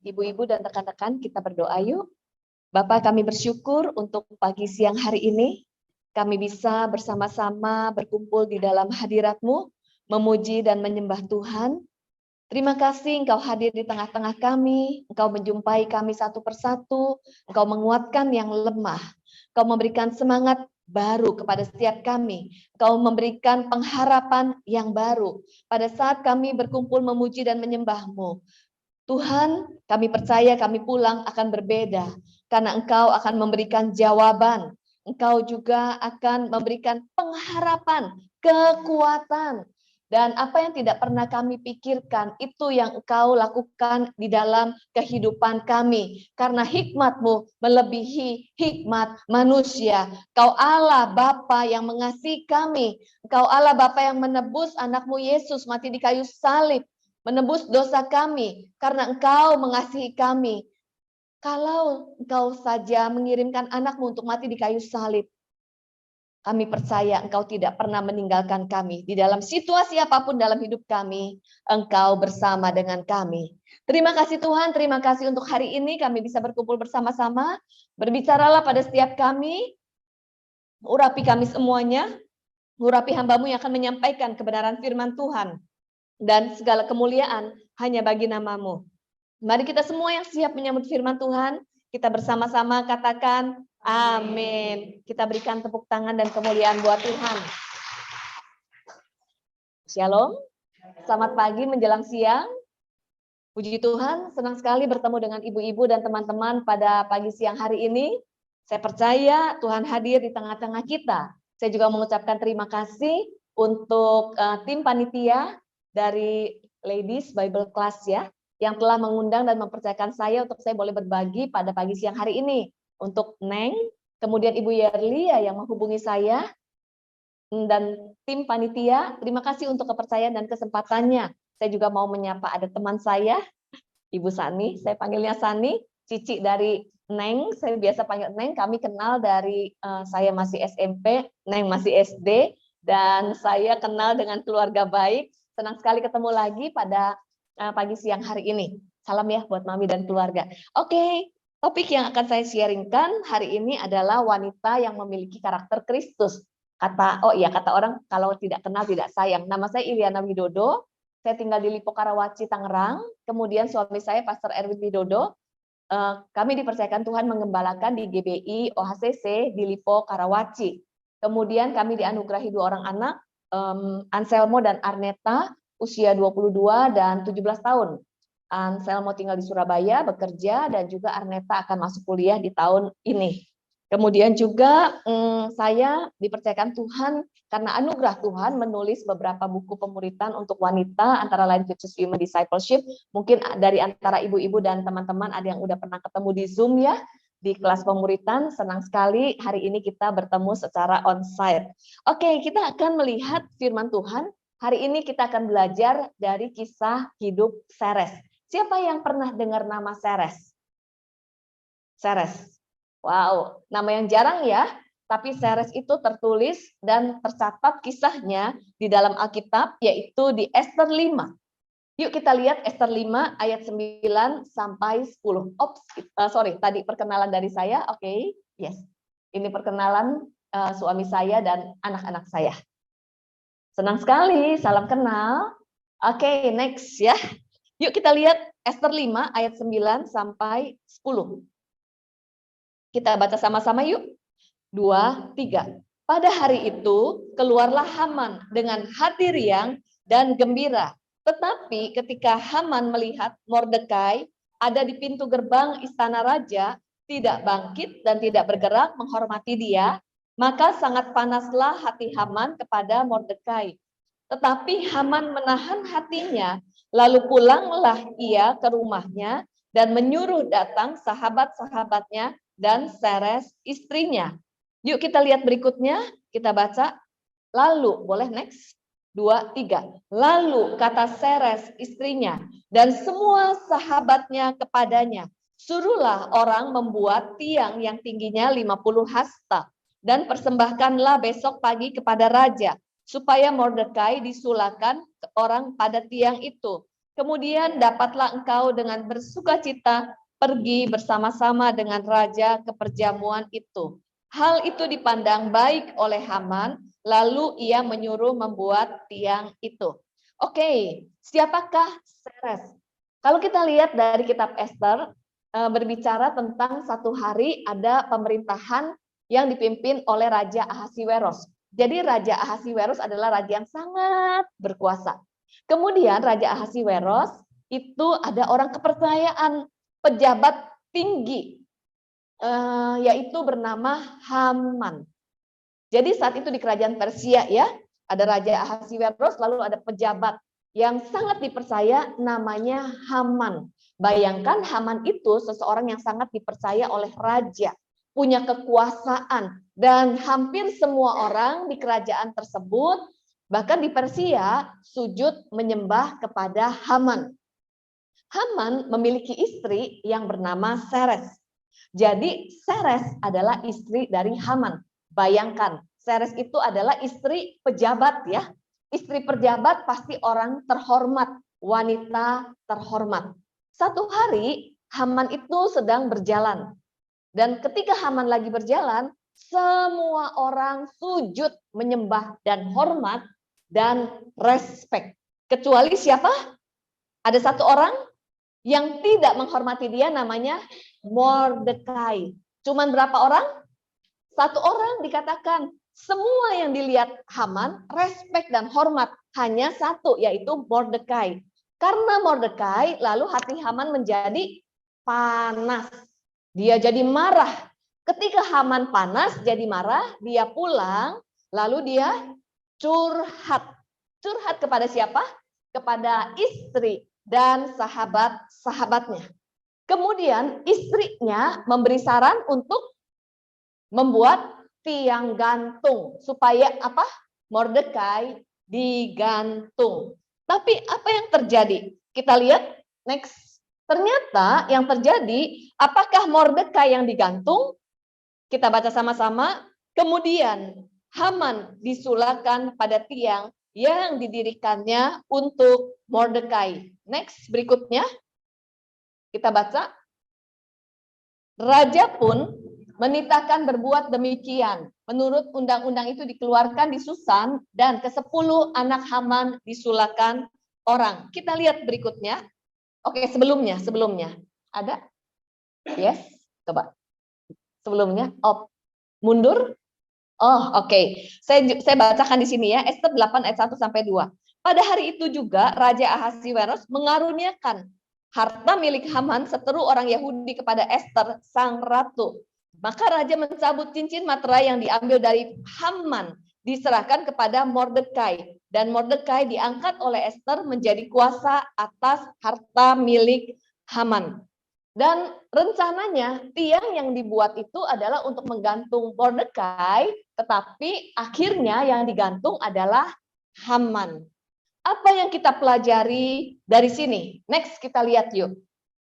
Ibu-ibu dan rekan-rekan, kita berdoa yuk. Bapak, kami bersyukur untuk pagi siang hari ini. Kami bisa bersama-sama berkumpul di dalam hadirat-Mu, memuji dan menyembah Tuhan. Terima kasih Engkau hadir di tengah-tengah kami, Engkau menjumpai kami satu persatu, Engkau menguatkan yang lemah, Engkau memberikan semangat baru kepada setiap kami, Engkau memberikan pengharapan yang baru pada saat kami berkumpul memuji dan menyembah-Mu. Tuhan, kami percaya kami pulang akan berbeda, karena Engkau akan memberikan jawaban, Engkau juga akan memberikan pengharapan, kekuatan, dan apa yang tidak pernah kami pikirkan, itu yang Engkau lakukan di dalam kehidupan kami. Karena hikmat-Mu melebihi hikmat manusia. Engkau Allah Bapa yang mengasihi kami. Engkau Allah Bapa yang menebus anak-Mu Yesus mati di kayu salib, menebus dosa kami, karena Engkau mengasihi kami. Kalau Engkau saja mengirimkan anak-Mu untuk mati di kayu salib, kami percaya Engkau tidak pernah meninggalkan kami. Di dalam situasi apapun dalam hidup kami, Engkau bersama dengan kami. Terima kasih Tuhan, terima kasih untuk hari ini kami bisa berkumpul bersama-sama. Berbicaralah pada setiap kami, urapi kami semuanya, urapi hamba-Mu yang akan menyampaikan kebenaran firman Tuhan. Dan segala kemuliaan hanya bagi nama-Mu. Mari kita semua yang siap menyambut firman Tuhan, kita bersama-sama katakan amin. Kita berikan tepuk tangan dan kemuliaan buat Tuhan. Shalom. Selamat pagi menjelang siang. Puji Tuhan, senang sekali bertemu dengan ibu-ibu dan teman-teman pada pagi siang hari ini. Saya percaya Tuhan hadir di tengah-tengah kita. Saya juga mengucapkan terima kasih untuk tim panitia dari Ladies Bible Class ya, yang telah mengundang dan mempercayakan saya untuk saya boleh berbagi pada pagi siang hari ini. Untuk Neng, kemudian Ibu Yerlia yang menghubungi saya, dan tim panitia, terima kasih untuk kepercayaan dan kesempatannya. Saya juga mau menyapa ada teman saya, Ibu Sani, saya panggilnya Sani, Cici dari Neng, saya biasa panggil Neng, kami kenal dari saya masih SMP, Neng masih SD, dan saya kenal dengan keluarga baik. Senang sekali ketemu lagi pada pagi siang hari ini. Salam ya buat Mami dan keluarga. Oke, topik yang akan saya sharingkan hari ini adalah wanita yang memiliki karakter Kristus. Kata orang kalau tidak kenal tidak sayang. Nama saya Iliana Widodo. Saya tinggal di Lipo Karawaci, Tangerang. Kemudian suami saya Pastor Erwin Widodo. Kami dipercayakan Tuhan mengembalakan di GBI OHCC di Lipo Karawaci. Kemudian kami dianugerahi 2 orang anak, Anselmo dan Arneta, usia 22 dan 17 tahun. Anselmo tinggal di Surabaya, bekerja, dan juga Arneta akan masuk kuliah di tahun ini. Kemudian juga saya dipercayakan Tuhan karena anugerah Tuhan menulis beberapa buku pemuritan untuk wanita, antara lain Future Women Discipleship. Mungkin dari antara ibu-ibu dan teman-teman ada yang udah pernah ketemu di Zoom ya, di kelas pemuritan. Senang sekali hari ini kita bertemu secara onsite. Oke, kita akan melihat firman Tuhan. Hari ini kita akan belajar dari kisah hidup Seres. Siapa yang pernah dengar nama Seres? Seres. Wow, nama yang jarang ya. Tapi Seres itu tertulis dan tercatat kisahnya di dalam Alkitab, yaitu di Ester 5. Yuk kita lihat Ester 5 ayat 9 sampai 10. Tadi perkenalan dari saya. Oke, yes. Ini perkenalan suami saya dan anak-anak saya. Senang sekali, salam kenal. Oke, next ya. Yuk kita lihat Ester 5 ayat 9 sampai 10. Kita baca sama-sama yuk. 2, 3. Pada hari itu keluarlah Haman dengan hati riang dan gembira. Tetapi ketika Haman melihat Mordekai ada di pintu gerbang istana raja, tidak bangkit dan tidak bergerak menghormati dia, maka sangat panaslah hati Haman kepada Mordekai. Tetapi Haman menahan hatinya, lalu pulanglah ia ke rumahnya dan menyuruh datang sahabat-sahabatnya dan Seres istrinya. Yuk kita lihat berikutnya, kita baca. Lalu, boleh next? 2, 3. Lalu kata Seres istrinya dan semua sahabatnya kepadanya, suruhlah orang membuat tiang yang tingginya 50 hasta dan persembahkanlah besok pagi kepada raja, supaya Mordekai disulakan orang pada tiang itu. Kemudian dapatlah engkau dengan bersukacita pergi bersama-sama dengan raja ke perjamuan itu. Hal itu dipandang baik oleh Haman, lalu ia menyuruh membuat tiang itu. Oke, siapakah Seres? Kalau kita lihat dari kitab Ester, berbicara tentang satu hari ada pemerintahan yang dipimpin oleh Raja Ahasiweros. Jadi Raja Ahasiweros adalah raja yang sangat berkuasa. Kemudian Raja Ahasiweros itu ada orang kepercayaan, pejabat tinggi, yaitu bernama Haman. Jadi saat itu di kerajaan Persia ya, ada Raja Ahasiweros, lalu ada pejabat yang sangat dipercaya namanya Haman. Bayangkan Haman itu seseorang yang sangat dipercaya oleh raja, punya kekuasaan, dan hampir semua orang di kerajaan tersebut, bahkan di Persia, sujud menyembah kepada Haman. Haman memiliki istri yang bernama Seres. Jadi Seres adalah istri dari Haman. Bayangkan, Seres itu adalah istri pejabat ya. Istri pejabat pasti orang terhormat, wanita terhormat. Satu hari Haman itu sedang berjalan. Dan ketika Haman lagi berjalan, semua orang sujud menyembah dan hormat dan respect. Kecuali siapa? Ada satu orang yang tidak menghormati dia, namanya Mordekai. Cuman berapa orang? Satu orang dikatakan. Semua yang dilihat Haman respect dan hormat, hanya satu, yaitu Mordekai. Karena Mordekai, lalu hati Haman menjadi panas. Dia jadi marah. Ketika Haman panas jadi marah, dia pulang, lalu dia curhat. Curhat kepada siapa? Kepada istri dan sahabat-sahabatnya. Kemudian istrinya memberi saran untuk membuat tiang gantung supaya apa? Mordekai digantung. Tapi apa yang terjadi? Kita lihat next. Ternyata yang terjadi, apakah Mordekai yang digantung? Kita baca sama-sama. Kemudian Haman disulahkan pada tiang yang didirikannya untuk Mordekai. Next, berikutnya kita baca. Raja pun menitahkan berbuat demikian. Menurut undang-undang itu dikeluarkan di Susan dan ke-10 anak Haman disulahkan orang. Kita lihat berikutnya. Oke, sebelumnya. Ada? Yes, coba. Sebelumnya, mundur. Oh, oke. Saya bacakan di sini ya, Ester 8 ayat 1 sampai 2. Pada hari itu juga Raja Ahasiweros mengaruniakan harta milik Haman seteru orang Yahudi kepada Ester sang ratu. Maka raja mencabut cincin materai yang diambil dari Haman, diserahkan kepada Mordekai, dan Mordekai diangkat oleh Ester menjadi kuasa atas harta milik Haman. Dan rencananya tiang yang dibuat itu adalah untuk menggantung Mordekai, tetapi akhirnya yang digantung adalah Haman. Apa yang kita pelajari dari sini? Next kita lihat yuk.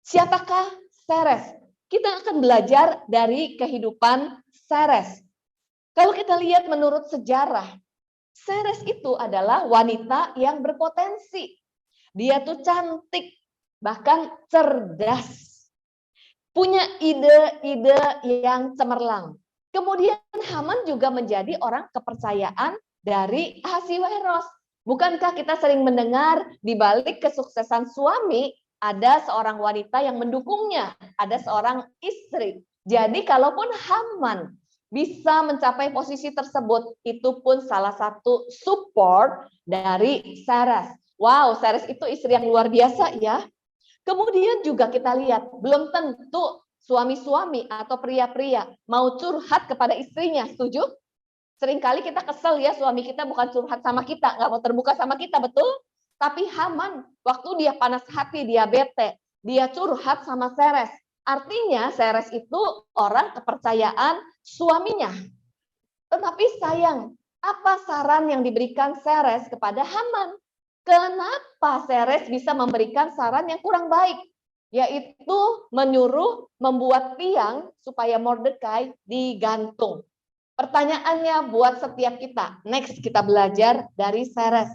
Siapakah Seres? Kita akan belajar dari kehidupan Seres. Kalau kita lihat menurut sejarah, Seres itu adalah wanita yang berpotensi. Dia tuh cantik, bahkan cerdas. Punya ide-ide yang cemerlang. Kemudian Haman juga menjadi orang kepercayaan dari Ahasiweros. Bukankah kita sering mendengar di balik kesuksesan suami ada seorang wanita yang mendukungnya, ada seorang istri. Jadi kalaupun Haman bisa mencapai posisi tersebut, itu pun salah satu support dari Seres. Wow, Seres itu istri yang luar biasa ya. Kemudian juga kita lihat, belum tentu suami-suami atau pria-pria mau curhat kepada istrinya, setuju? Seringkali kita kesel ya, suami kita bukan curhat sama kita, nggak mau terbuka sama kita, betul? Tapi Haman, waktu dia panas hati, dia bete, dia curhat sama Seres. Artinya Seres itu orang kepercayaan suaminya. Tetapi sayang, apa saran yang diberikan Seres kepada Haman? Kenapa Seres bisa memberikan saran yang kurang baik? Yaitu menyuruh membuat tiang supaya Mordekai digantung. Pertanyaannya buat setiap kita. Next kita belajar dari Seres.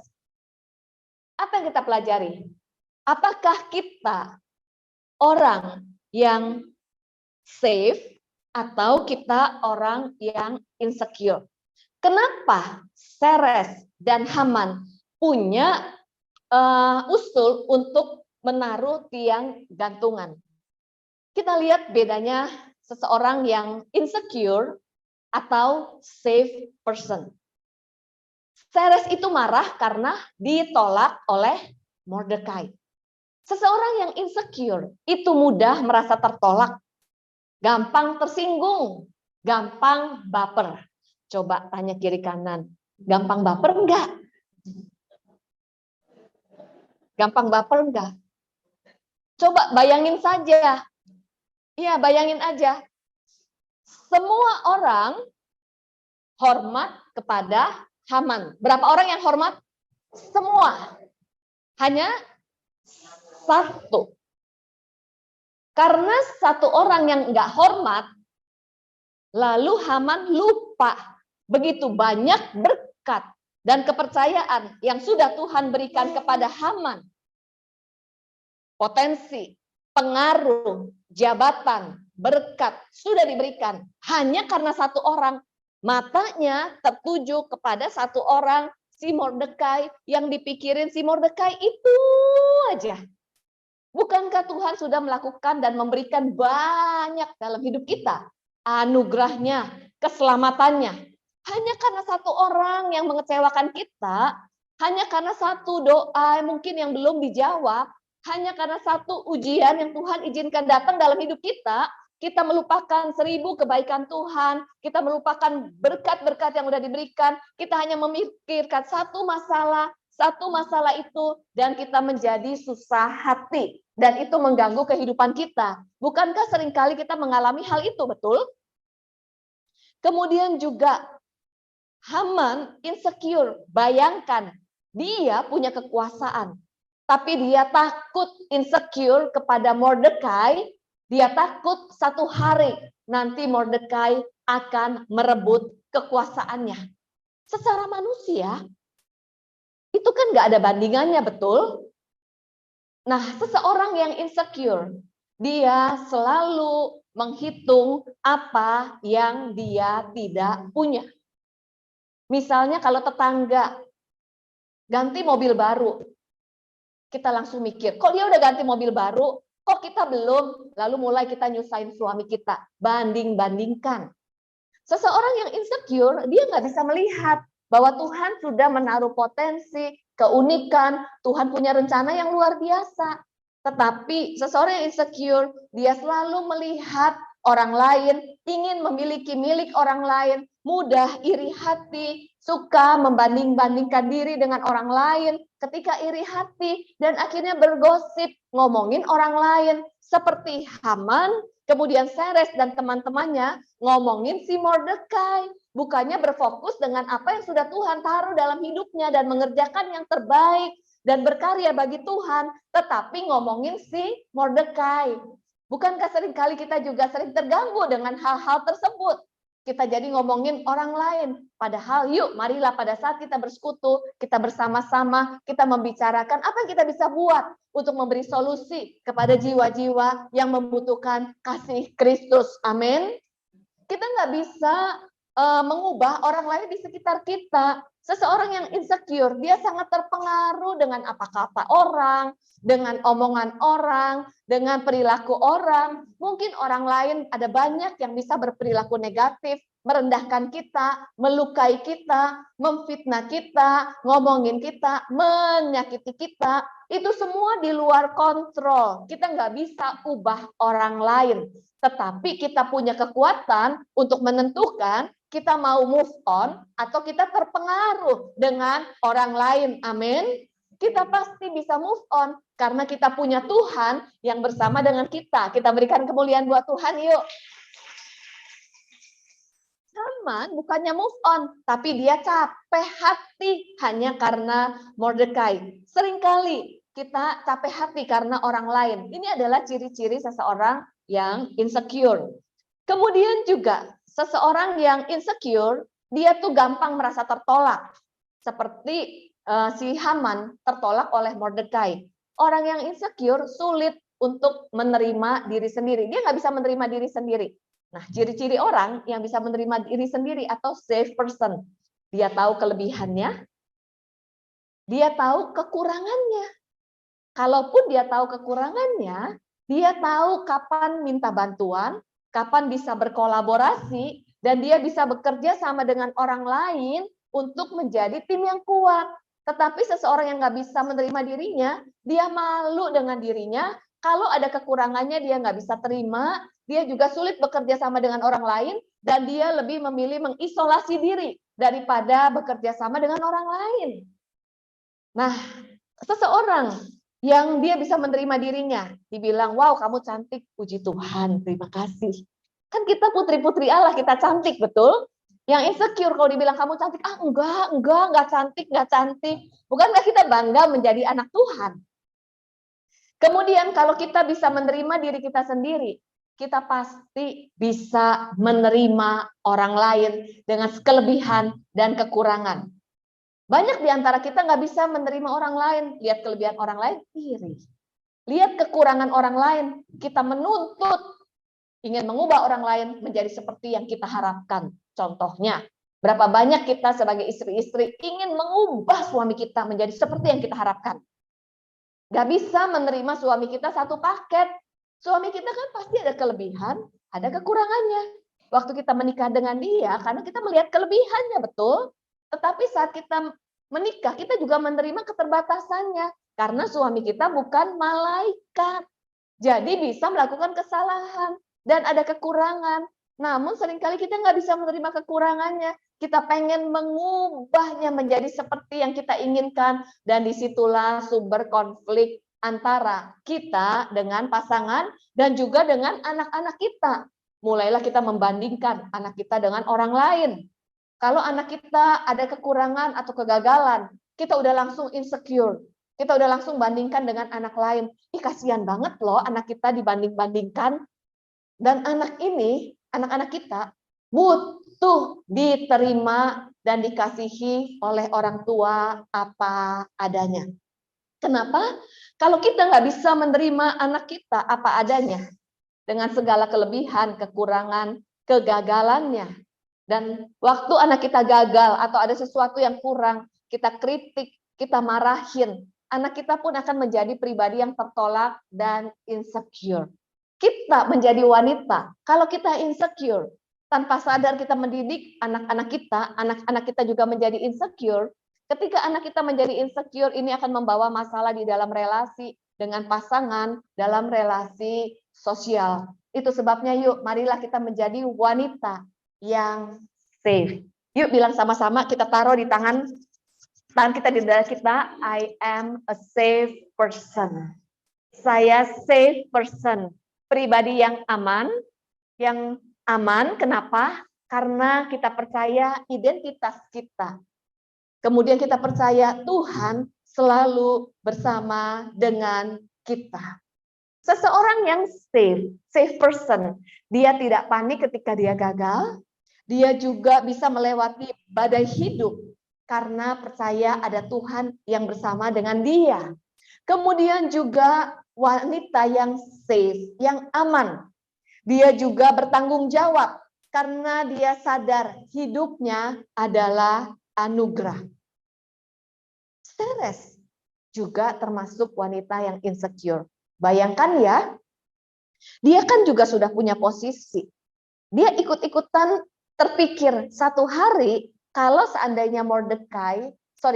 Apa yang kita pelajari? Apakah kita orang yang safe atau kita orang yang insecure? Kenapa Seres dan Haman punya usul untuk menaruh tiang gantungan? Kita lihat bedanya seseorang yang insecure atau safe person. Seres itu marah karena ditolak oleh Mordekai. Seseorang yang insecure itu mudah merasa tertolak, gampang tersinggung, gampang baper. Coba tanya kiri kanan, gampang baper enggak? Gampang baper enggak? Coba bayangin saja. Iya, bayangin aja. Semua orang hormat kepada Haman. Berapa orang yang hormat? Semua. Hanya satu. Karena satu orang yang enggak hormat, lalu Haman lupa begitu banyak berkat dan kepercayaan yang sudah Tuhan berikan kepada Haman. Potensi, pengaruh, jabatan, berkat sudah diberikan. Hanya karena satu orang, matanya tertuju kepada satu orang, si Mordekai, yang dipikirin si Mordekai itu aja. Bukankah Tuhan sudah melakukan dan memberikan banyak dalam hidup kita? Anugerahnya, keselamatannya. Hanya karena satu orang yang mengecewakan kita, hanya karena satu doa mungkin yang belum dijawab, hanya karena satu ujian yang Tuhan izinkan datang dalam hidup kita melupakan 1000 kebaikan Tuhan, kita melupakan berkat-berkat yang sudah diberikan, kita hanya memikirkan satu masalah itu, dan kita menjadi susah hati. Dan itu mengganggu kehidupan kita. Bukankah seringkali kita mengalami hal itu, betul? Kemudian juga Haman insecure. Bayangkan, dia punya kekuasaan. Tapi dia takut insecure kepada Mordekai. Dia takut satu hari nanti Mordekai akan merebut kekuasaannya. Secara manusia, itu kan nggak ada bandingannya, betul? Nah, seseorang yang insecure, dia selalu menghitung apa yang dia tidak punya. Misalnya kalau tetangga ganti mobil baru, kita langsung mikir, kok dia udah ganti mobil baru, kok kita belum? Lalu mulai kita nyusahin suami kita, banding-bandingkan. Seseorang yang insecure, dia nggak bisa melihat bahwa Tuhan sudah menaruh potensi, keunikan, Tuhan punya rencana yang luar biasa. Tetapi seseorang yang insecure, dia selalu melihat orang lain, ingin memiliki milik orang lain, mudah iri hati, suka membanding-bandingkan diri dengan orang lain, ketika iri hati, dan akhirnya bergosip, ngomongin orang lain, seperti Haman, kemudian Seres dan teman-temannya ngomongin si Mordekai. Bukannya berfokus dengan apa yang sudah Tuhan taruh dalam hidupnya dan mengerjakan yang terbaik dan berkarya bagi Tuhan, tetapi ngomongin si Mordekai. Bukankah seringkali kita juga sering terganggu dengan hal-hal tersebut? Kita jadi ngomongin orang lain. Padahal yuk marilah pada saat kita bersekutu, kita bersama-sama, kita membicarakan apa yang kita bisa buat untuk memberi solusi kepada jiwa-jiwa yang membutuhkan kasih Kristus. Amin. Kita nggak bisa mengubah orang lain di sekitar kita. Seseorang yang insecure, dia sangat terpengaruh dengan apa kata orang, dengan omongan orang, dengan perilaku orang. Mungkin orang lain ada banyak yang bisa berperilaku negatif, merendahkan kita, melukai kita, memfitnah kita, ngomongin kita, menyakiti kita. Itu semua di luar kontrol. Kita nggak bisa ubah orang lain. Tetapi kita punya kekuatan untuk menentukan kita mau move on atau kita terpengaruh dengan orang lain. Amin. Kita pasti bisa move on karena kita punya Tuhan yang bersama dengan kita. Kita berikan kemuliaan buat Tuhan yuk. Haman bukannya move on, tapi dia capek hati hanya karena Mordekai. Seringkali kita capek hati karena orang lain. Ini adalah ciri-ciri seseorang yang insecure. Kemudian juga seseorang yang insecure, dia tuh gampang merasa tertolak. Seperti si Haman tertolak oleh Mordekai. Orang yang insecure sulit untuk menerima diri sendiri. Dia nggak bisa menerima diri sendiri. Nah, ciri-ciri orang yang bisa menerima diri sendiri atau safe person. Dia tahu kelebihannya, dia tahu kekurangannya. Kalaupun dia tahu kekurangannya, dia tahu kapan minta bantuan, kapan bisa berkolaborasi, dan dia bisa bekerja sama dengan orang lain untuk menjadi tim yang kuat. Tetapi seseorang yang nggak bisa menerima dirinya, dia malu dengan dirinya. Kalau ada kekurangannya, dia nggak bisa terima. Dia juga sulit bekerja sama dengan orang lain, dan dia lebih memilih mengisolasi diri daripada bekerja sama dengan orang lain. Nah, seseorang yang dia bisa menerima dirinya, dibilang, wow kamu cantik, puji Tuhan, terima kasih. Kan kita putri-putri Allah, kita cantik, betul? Yang insecure kalau dibilang kamu cantik, enggak cantik. Bukankah kita bangga menjadi anak Tuhan? Kemudian kalau kita bisa menerima diri kita sendiri, kita pasti bisa menerima orang lain dengan kelebihan dan kekurangan. Banyak di antara kita nggak bisa menerima orang lain, lihat kelebihan orang lain, iri. Lihat kekurangan orang lain, kita menuntut, ingin mengubah orang lain menjadi seperti yang kita harapkan. Contohnya, berapa banyak kita sebagai istri-istri ingin mengubah suami kita menjadi seperti yang kita harapkan. Nggak bisa menerima suami kita satu paket. Suami kita kan pasti ada kelebihan, ada kekurangannya. Waktu kita menikah dengan dia, karena kita melihat kelebihannya, betul. Tetapi saat kita menikah, kita juga menerima keterbatasannya. Karena suami kita bukan malaikat. Jadi bisa melakukan kesalahan dan ada kekurangan. Namun seringkali kita nggak bisa menerima kekurangannya. Kita pengen mengubahnya menjadi seperti yang kita inginkan. Dan disitulah sumber konflik antara kita dengan pasangan dan juga dengan anak-anak kita. Mulailah kita membandingkan anak kita dengan orang lain. Kalau anak kita ada kekurangan atau kegagalan, kita udah langsung insecure. Kita udah langsung bandingkan dengan anak lain. Ih, kasihan banget loh anak kita dibanding-bandingkan. Dan anak ini, anak-anak kita, butuh diterima dan dikasihi oleh orang tua apa adanya. Kenapa? Kalau kita nggak bisa menerima anak kita apa adanya, dengan segala kelebihan, kekurangan, kegagalannya, dan waktu anak kita gagal atau ada sesuatu yang kurang, kita kritik, kita marahin, anak kita pun akan menjadi pribadi yang tertolak dan insecure. Kita menjadi wanita, kalau kita insecure, tanpa sadar kita mendidik anak-anak kita juga menjadi insecure. Ketika anak kita menjadi insecure, ini akan membawa masalah di dalam relasi dengan pasangan, dalam relasi sosial. Itu sebabnya yuk, marilah kita menjadi wanita yang safe. Yuk bilang sama-sama, kita taruh di tangan kita di dada kita, I am a safe person. Saya safe person. Pribadi yang aman. Kenapa? Karena kita percaya identitas kita. Kemudian kita percaya Tuhan selalu bersama dengan kita. Seseorang yang safe person, dia tidak panik ketika dia gagal, dia juga bisa melewati badai hidup karena percaya ada Tuhan yang bersama dengan dia. Kemudian juga wanita yang safe, yang aman. Dia juga bertanggung jawab karena dia sadar hidupnya adalah anugerah. Ceres juga termasuk wanita yang insecure. Bayangkan ya, dia kan juga sudah punya posisi. Dia ikut-ikutan terpikir satu hari kalau seandainya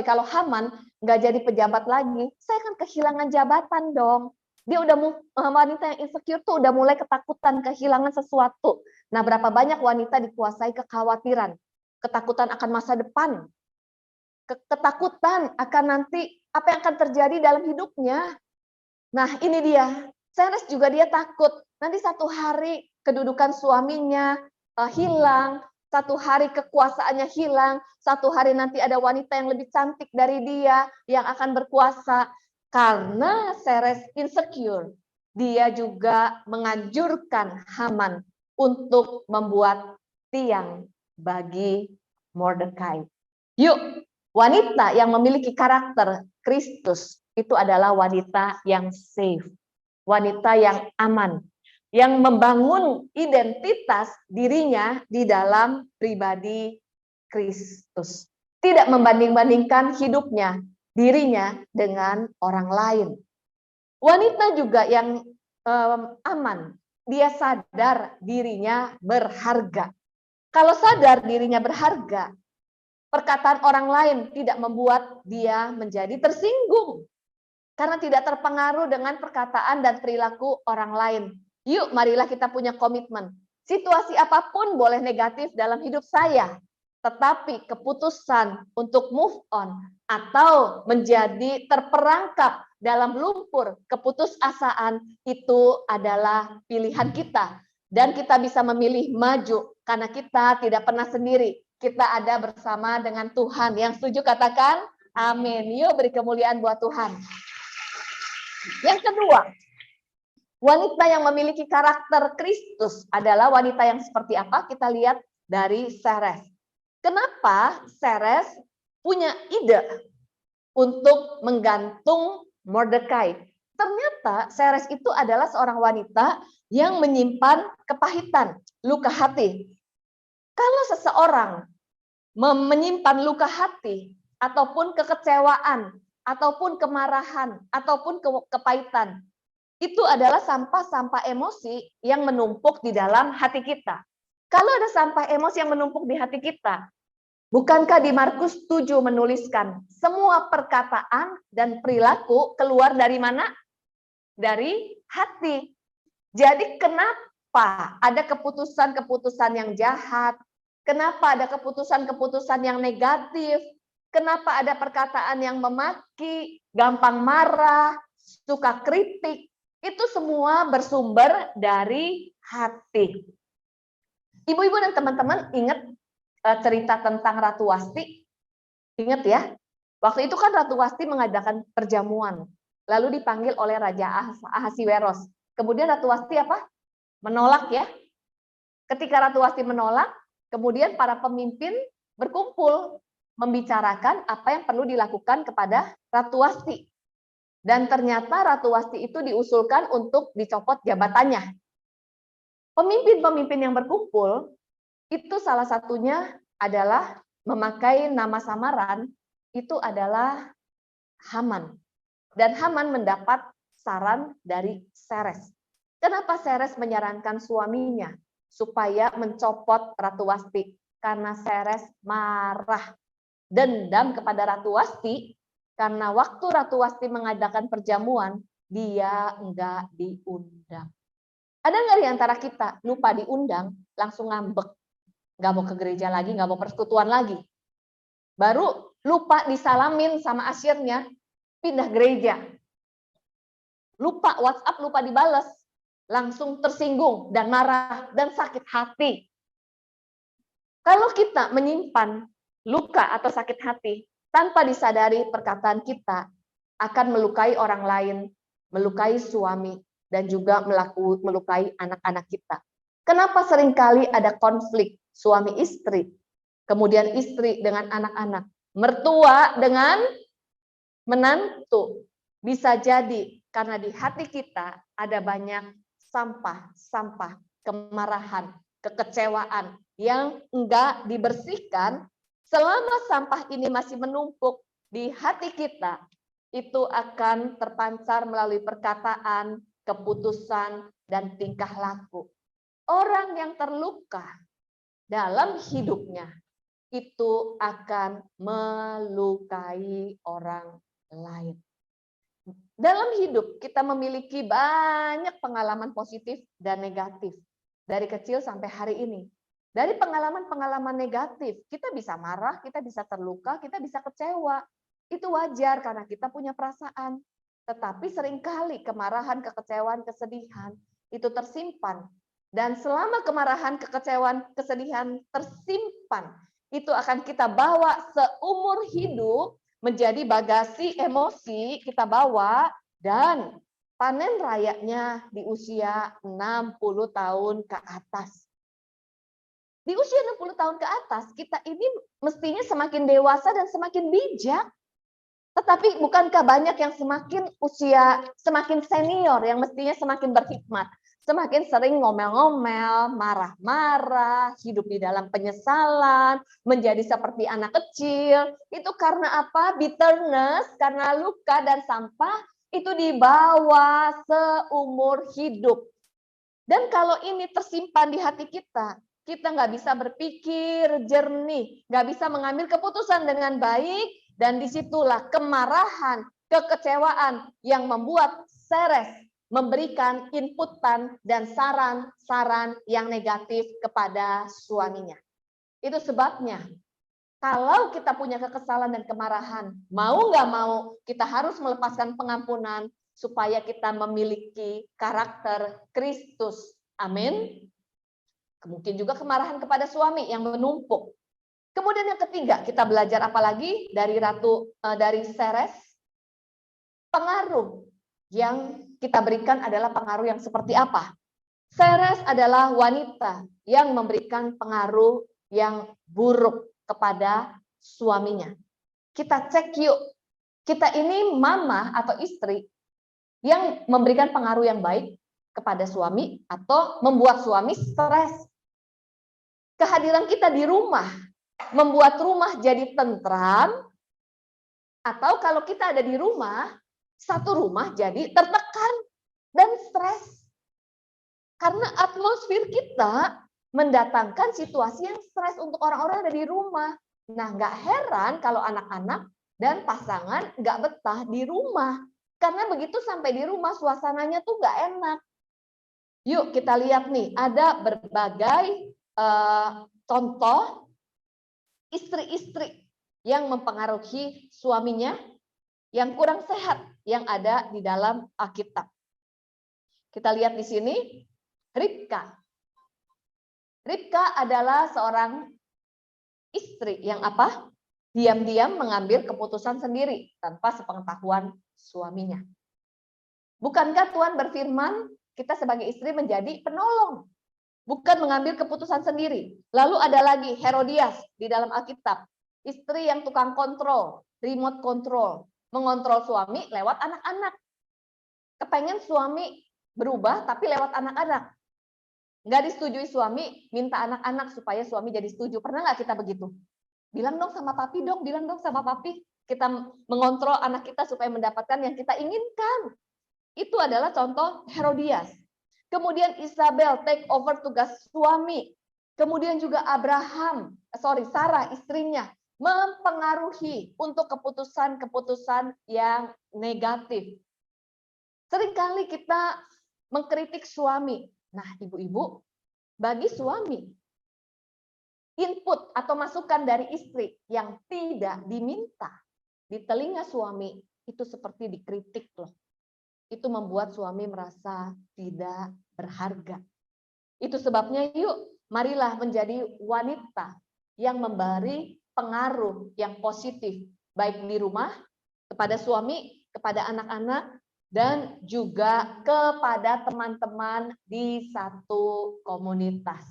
kalau Haman nggak jadi pejabat lagi, saya akan kehilangan jabatan dong. Dia udah wanita yang insecure tuh udah mulai ketakutan kehilangan sesuatu. Nah, berapa banyak wanita dikuasai kekhawatiran, ketakutan akan masa depan, ketakutan akan nanti apa yang akan terjadi dalam hidupnya. Nah, ini dia. Ceres juga dia takut nanti satu hari kedudukan suaminya hilang, satu hari kekuasaannya hilang, satu hari nanti ada wanita yang lebih cantik dari dia yang akan berkuasa. Karena Ceres insecure, dia juga menganjurkan Haman untuk membuat tiang bagi Mordekai. Yuk, wanita yang memiliki karakter Kristus, itu adalah wanita yang safe, wanita yang aman, yang membangun identitas dirinya di dalam pribadi Kristus. Tidak membanding-bandingkan hidupnya, dirinya dengan orang lain. Wanita juga yang aman, dia sadar dirinya berharga. Kalau sadar dirinya berharga, perkataan orang lain tidak membuat dia menjadi tersinggung. Karena tidak terpengaruh dengan perkataan dan perilaku orang lain. Yuk, marilah kita punya komitmen. Situasi apapun boleh negatif dalam hidup saya, tetapi keputusan untuk move on atau menjadi terperangkap dalam lumpur keputusasaan itu adalah pilihan kita. Dan kita bisa memilih maju karena kita tidak pernah sendiri. Kita ada bersama dengan Tuhan. Yang setuju katakan amin. Yuk beri kemuliaan buat Tuhan. Yang kedua, wanita yang memiliki karakter Kristus adalah wanita yang seperti apa? Kita lihat dari Seres. Kenapa Seres punya ide untuk menggantung Mordekai? Ternyata Seres itu adalah seorang wanita yang menyimpan kepahitan, luka hati. Kalau seseorang menyimpan luka hati ataupun kekecewaan, ataupun kemarahan, ataupun kepahitan, itu adalah sampah-sampah emosi yang menumpuk di dalam hati kita. Kalau ada sampah emosi yang menumpuk di hati kita, bukankah di Markus 7 menuliskan semua perkataan dan perilaku keluar dari mana? Dari hati. Jadi kenapa ada keputusan-keputusan yang jahat? Kenapa ada keputusan-keputusan yang negatif? Kenapa ada perkataan yang memaki, gampang marah, suka kritik? Itu semua bersumber dari hati. Ibu-ibu dan teman-teman ingat cerita tentang Ratu Wasti? Ingat ya? Waktu itu kan Ratu Wasti mengadakan perjamuan. Lalu dipanggil oleh Raja Ahasiweros. Kemudian Ratu Wasti apa? Menolak ya. Ketika Ratu Wasti menolak, kemudian para pemimpin berkumpul membicarakan apa yang perlu dilakukan kepada Ratu Wasti. Dan ternyata Ratu Wasti itu diusulkan untuk dicopot jabatannya. Pemimpin-pemimpin yang berkumpul, itu salah satunya adalah memakai nama samaran, itu adalah Haman. Dan Haman mendapat saran dari Seres. Kenapa Seres menyarankan suaminya supaya mencopot Ratu Wasti? Karena Seres marah, dendam kepada Ratu Wasti, karena waktu Ratu Wasti mengadakan perjamuan, dia enggak diundang. Ada nggak di antara kita lupa diundang, langsung ngambek, nggak mau ke gereja lagi, nggak mau persekutuan lagi. Baru lupa disalamin sama asyirnya, pindah gereja. Lupa WhatsApp, lupa dibales, langsung tersinggung dan marah dan sakit hati. Kalau kita menyimpan luka atau sakit hati, tanpa disadari perkataan kita akan melukai orang lain, melukai suami, dan juga melukai anak-anak kita. Kenapa seringkali ada konflik suami istri, kemudian istri dengan anak-anak, mertua dengan menantu? Bisa jadi karena di hati kita ada banyak sampah, kemarahan, kekecewaan yang enggak dibersihkan. Selama sampah ini masih menumpuk di hati kita, itu akan terpancar melalui perkataan, keputusan, dan tingkah laku. Orang yang terluka dalam hidupnya itu akan melukai orang lain. Dalam hidup kita memiliki banyak pengalaman positif dan negatif dari kecil sampai hari ini. Dari pengalaman-pengalaman negatif, kita bisa marah, kita bisa terluka, kita bisa kecewa. Itu wajar karena kita punya perasaan. Tetapi seringkali kemarahan, kekecewaan, kesedihan itu tersimpan. Dan selama kemarahan, kekecewaan, kesedihan tersimpan, itu akan kita bawa seumur hidup menjadi bagasi emosi kita bawa, dan panen rayanya di usia 60 tahun ke atas. Di usia 60 tahun ke atas, kita ini mestinya semakin dewasa dan semakin bijak. Tetapi bukankah banyak yang semakin usia, semakin senior, yang mestinya semakin berhikmat, semakin sering ngomel-ngomel, marah-marah, hidup di dalam penyesalan, menjadi seperti anak kecil. Itu karena apa? Bitterness, karena luka dan sampah itu dibawa seumur hidup. Dan kalau ini tersimpan di hati kita nggak bisa berpikir jernih, nggak bisa mengambil keputusan dengan baik, dan disitulah kemarahan, kekecewaan yang membuat Seres memberikan inputan dan saran-saran yang negatif kepada suaminya. Itu sebabnya kalau kita punya kekesalan dan kemarahan, mau nggak mau kita harus melepaskan pengampunan supaya kita memiliki karakter Kristus. Amin. Mungkin juga kemarahan kepada suami yang menumpuk. Kemudian yang ketiga, kita belajar apa lagi dari dari Seres? Pengaruh yang kita berikan adalah pengaruh yang seperti apa? Seres adalah wanita yang memberikan pengaruh yang buruk kepada suaminya. Kita cek yuk, kita ini mama atau istri yang memberikan pengaruh yang baik kepada suami atau membuat suami stres. Kehadiran kita di rumah membuat rumah jadi tentram, atau kalau kita ada di rumah, satu rumah jadi tertekan dan stres. Karena atmosfer kita mendatangkan situasi yang stres untuk orang-orang yang ada di rumah. Nah, nggak heran kalau anak-anak dan pasangan nggak betah di rumah. Karena begitu sampai di rumah, suasananya tuh nggak enak. Yuk kita lihat nih, ada berbagai contoh istri-istri yang mempengaruhi suaminya yang kurang sehat yang ada di dalam Alkitab. Kita lihat di sini, Ribka. Ribka adalah seorang istri yang apa? Diam-diam mengambil keputusan sendiri tanpa sepengetahuan suaminya. Bukankah Tuhan berfirman, kita sebagai istri menjadi penolong, bukan mengambil keputusan sendiri. Lalu ada lagi Herodias di dalam Alkitab, istri yang tukang kontrol, remote control, mengontrol suami lewat anak-anak. Kepengen suami berubah tapi lewat anak-anak. Nggak disetujui suami, minta anak-anak supaya suami jadi setuju. Pernah nggak kita begitu? Bilang dong sama papi dong, bilang dong sama papi. Kita mengontrol anak kita supaya mendapatkan yang kita inginkan. Itu adalah contoh Herodias. Kemudian Isabel take over tugas suami. Kemudian juga Sarah istrinya mempengaruhi untuk keputusan-keputusan yang negatif. Seringkali kita mengkritik suami. Nah, ibu-ibu, bagi suami, input atau masukan dari istri yang tidak diminta di telinga suami itu seperti dikritik loh. Itu membuat suami merasa tidak berharga. Itu sebabnya yuk, marilah menjadi wanita yang memberi pengaruh yang positif, baik di rumah, kepada suami, kepada anak-anak, dan juga kepada teman-teman di satu komunitas.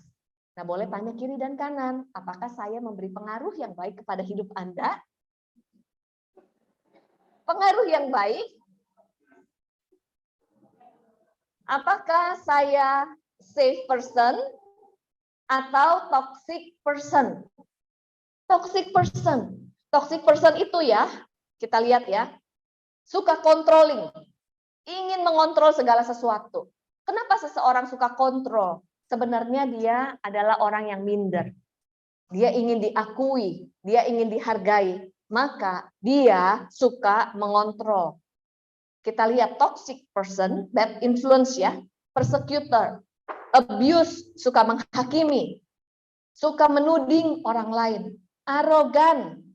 Nah, boleh tanya kiri dan kanan, apakah saya memberi pengaruh yang baik kepada hidup Anda? Pengaruh yang baik. Apakah saya safe person atau toxic person? Toxic person. Toxic person itu ya, kita lihat ya, suka controlling, ingin mengontrol segala sesuatu. Kenapa seseorang suka kontrol? Sebenarnya dia adalah orang yang minder. Dia ingin diakui, dia ingin dihargai, maka dia suka mengontrol. Kita lihat toxic person, bad influence ya, persecutor, abuse, suka menghakimi, suka menuding orang lain, arogan,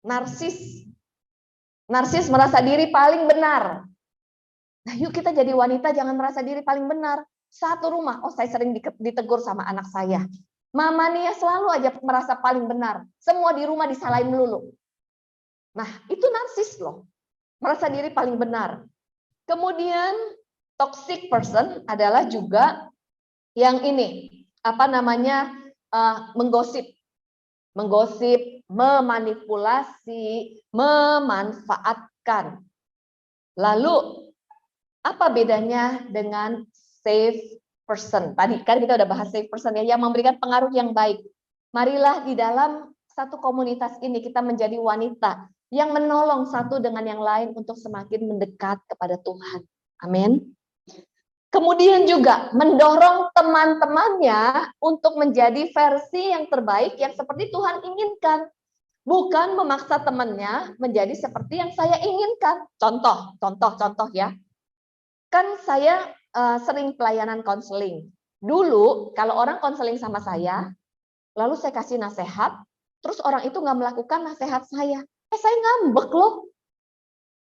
narsis. Narsis merasa diri paling benar. Nah, yuk kita jadi wanita jangan merasa diri paling benar. Satu rumah, saya sering ditegur sama anak saya. Mama nih ya selalu aja merasa paling benar. Semua di rumah disalahin melulu. Nah, itu narsis loh. Merasa diri paling benar. Kemudian toxic person adalah juga yang ini, menggosip. menggosip, memanipulasi, memanfaatkan. Lalu apa bedanya dengan safe person? Tadi kan kita udah bahas safe person ya, yang memberikan pengaruh yang baik. Marilah di dalam satu komunitas ini kita menjadi wanita yang menolong satu dengan yang lain untuk semakin mendekat kepada Tuhan. Amin. Kemudian juga mendorong teman-temannya untuk menjadi versi yang terbaik yang seperti Tuhan inginkan. Bukan memaksa temannya menjadi seperti yang saya inginkan. Contoh ya. Kan saya sering pelayanan konseling. Dulu kalau orang konseling sama saya, lalu saya kasih nasihat, terus orang itu nggak melakukan nasihat saya. Saya ngambek loh.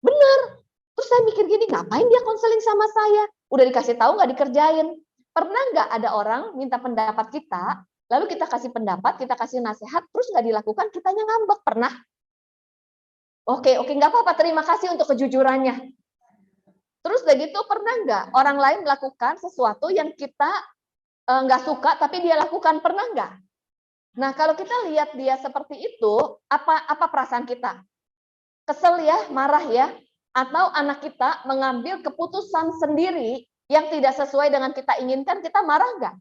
Bener. Terus saya mikir gini, ngapain dia konseling sama saya? Udah dikasih tahu nggak dikerjain. Pernah nggak ada orang minta pendapat kita, lalu kita kasih pendapat, kita kasih nasihat, terus nggak dilakukan, kitanya ngambek? Pernah? Oke, nggak apa-apa. Terima kasih untuk kejujurannya. Terus udah gitu, pernah nggak orang lain melakukan sesuatu yang kita nggak suka, tapi dia lakukan? Pernah nggak? Nah, kalau kita lihat dia seperti itu, apa perasaan kita? Kesel ya, marah ya? Atau anak kita mengambil keputusan sendiri yang tidak sesuai dengan kita inginkan, kita marah nggak?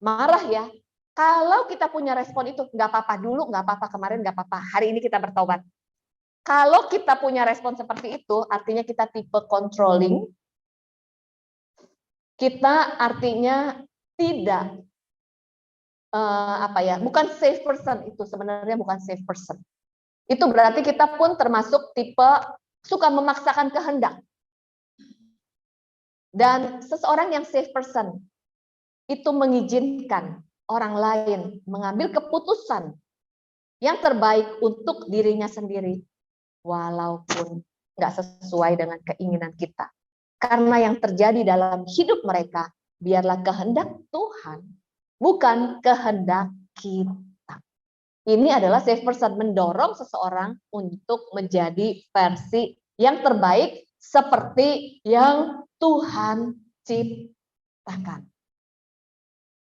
Marah ya. Kalau kita punya respon itu, nggak apa-apa dulu, nggak apa-apa kemarin, nggak apa-apa. Hari ini kita bertobat. Kalau kita punya respon seperti itu, artinya kita tipe controlling. Kita artinya tidak bukan safe person, itu sebenarnya bukan safe person. Itu berarti kita pun termasuk tipe suka memaksakan kehendak. Dan seseorang yang safe person itu mengizinkan orang lain mengambil keputusan yang terbaik untuk dirinya sendiri, walaupun nggak sesuai dengan keinginan kita. Karena yang terjadi dalam hidup mereka, biarlah kehendak Tuhan, bukan kehendak kita. Ini adalah safe person, mendorong seseorang untuk menjadi versi yang terbaik seperti yang Tuhan ciptakan.